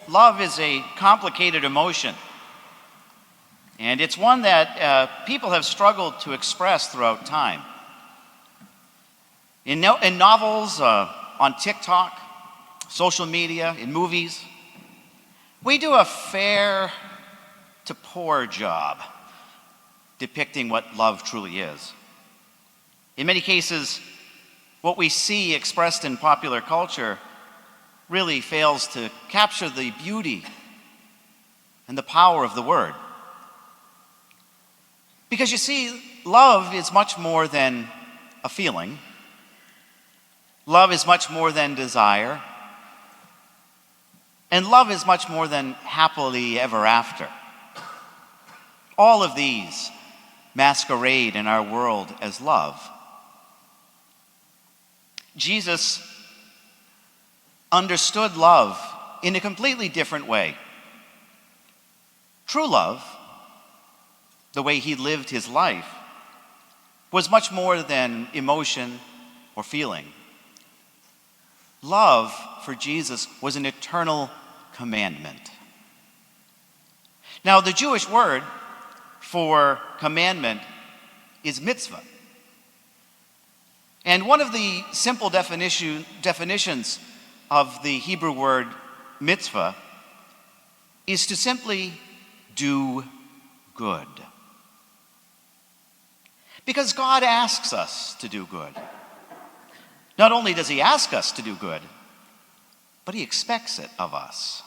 Love is a complicated emotion, and it's one that people have struggled to express throughout time. In novels, on TikTok, social media, in movies, we do a fair to poor job depicting what love truly is. In many cases, what we see expressed in popular culture really fails to capture the beauty and the power of the word. Because you see, love is much more than a feeling. Love is much more than desire. And love is much more than happily ever after. All of these masquerade in our world as love. Jesus understood love in a completely different way. True love, the way he lived his life, was much more than emotion or feeling. Love for Jesus was an eternal commandment. Now, the Jewish word for commandment is mitzvah. And one of the simple definitions of the Hebrew word mitzvah is to simply do good. Because God asks us to do good. Not only does he ask us to do good, but he expects it of us.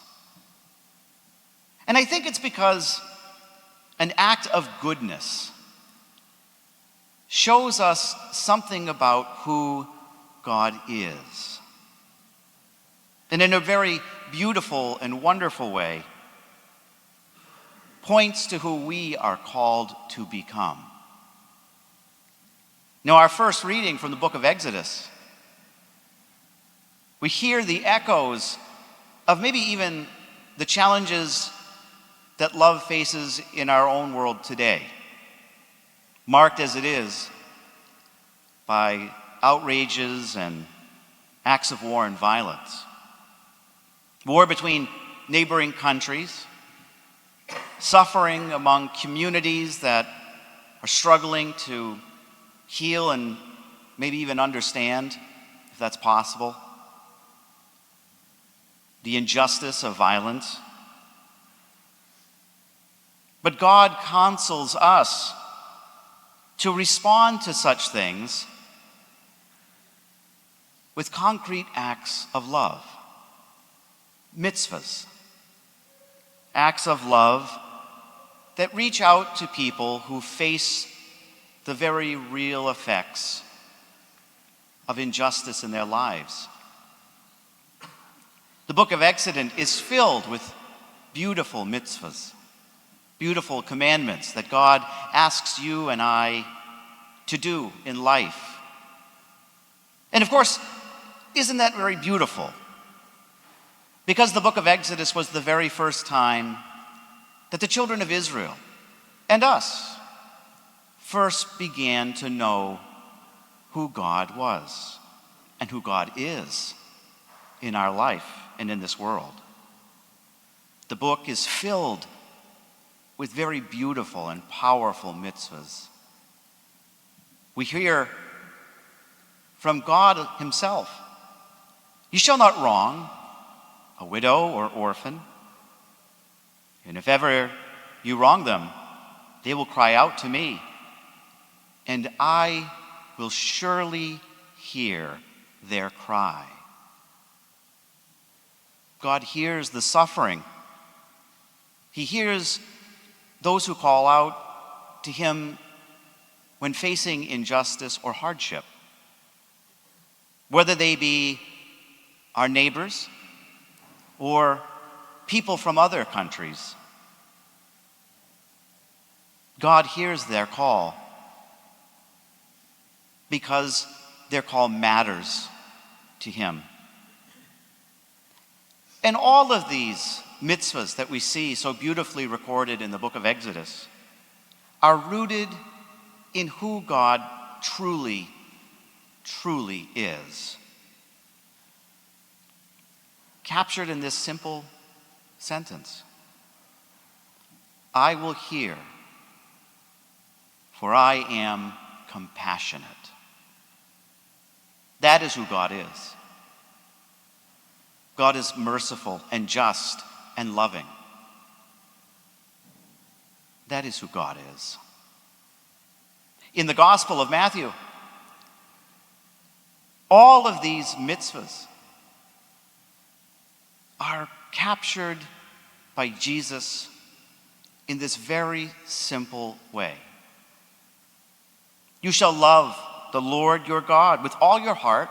And I think it's because an act of goodness shows us something about who God is. And in a very beautiful and wonderful way, points to who we are called to become. Now, our first reading from the book of Exodus, we hear the echoes of maybe even the challenges that love faces in our own world today, marked as it is by outrages and acts of war and violence. War between neighboring countries, suffering among communities that are struggling to heal and maybe even understand, if that's possible, the injustice of violence. But God counsels us to respond to such things with concrete acts of love, mitzvahs, acts of love that reach out to people who face the very real effects of injustice in their lives. The book of Exodus is filled with beautiful mitzvahs, beautiful commandments that God asks you and I to do in life. And of course, isn't that very beautiful? Because the book of Exodus was the very first time that the children of Israel and us first began to know who God was and who God is in our life and in this world. The book is filled with very beautiful and powerful mitzvahs. We hear from God himself, "You shall not wrong a widow or orphan, and if ever you wrong them, they will cry out to me, and I will surely hear their cry." God hears the suffering. He hears those who call out to him when facing injustice or hardship, whether they be our neighbors or people from other countries. God hears their call because their call matters to him. And all of these mitzvahs that we see so beautifully recorded in the book of Exodus are rooted in who God truly, truly is. Captured in this simple sentence. I will hear, for I am compassionate. That is who God is. God is merciful and just and loving. That is who God is. In the Gospel of Matthew, all of these mitzvahs are captured by Jesus in this very simple way. You shall love the Lord your God with all your heart,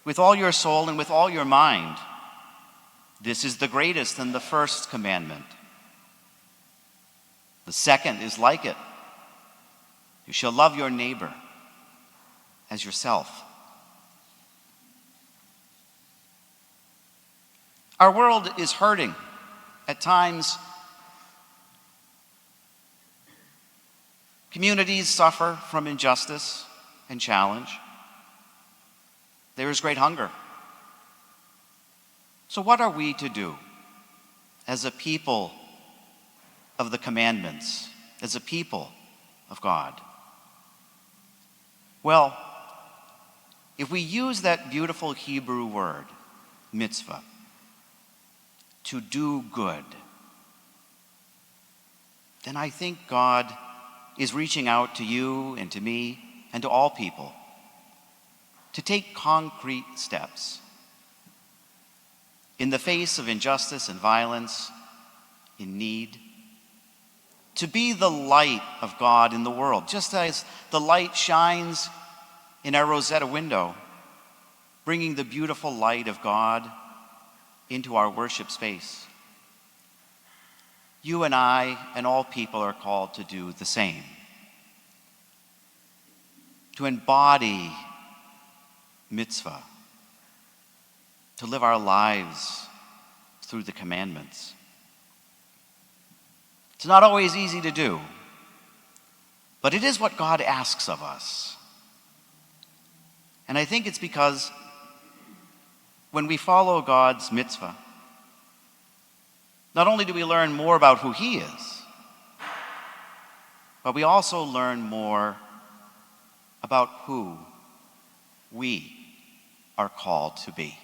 with all your soul, and with all your mind. This is the greatest and the first commandment. The second is like it. You shall love your neighbor as yourself. Our world is hurting. At times, communities suffer from injustice and challenge. There is great hunger. So what are we to do as a people of the commandments, as a people of God? Well, if we use that beautiful Hebrew word, mitzvah, to do good, then I think God is reaching out to you and to me and to all people to take concrete steps in the face of injustice and violence, in need, to be the light of God in the world, just as the light shines in our Rosetta window, bringing the beautiful light of God into our worship space. You and I and all people are called to do the same, to embody mitzvah, to live our lives through the commandments. It's not always easy to do, but it is what God asks of us. And I think it's because when we follow God's mitzvah, not only do we learn more about who He is, but we also learn more about who we are called to be.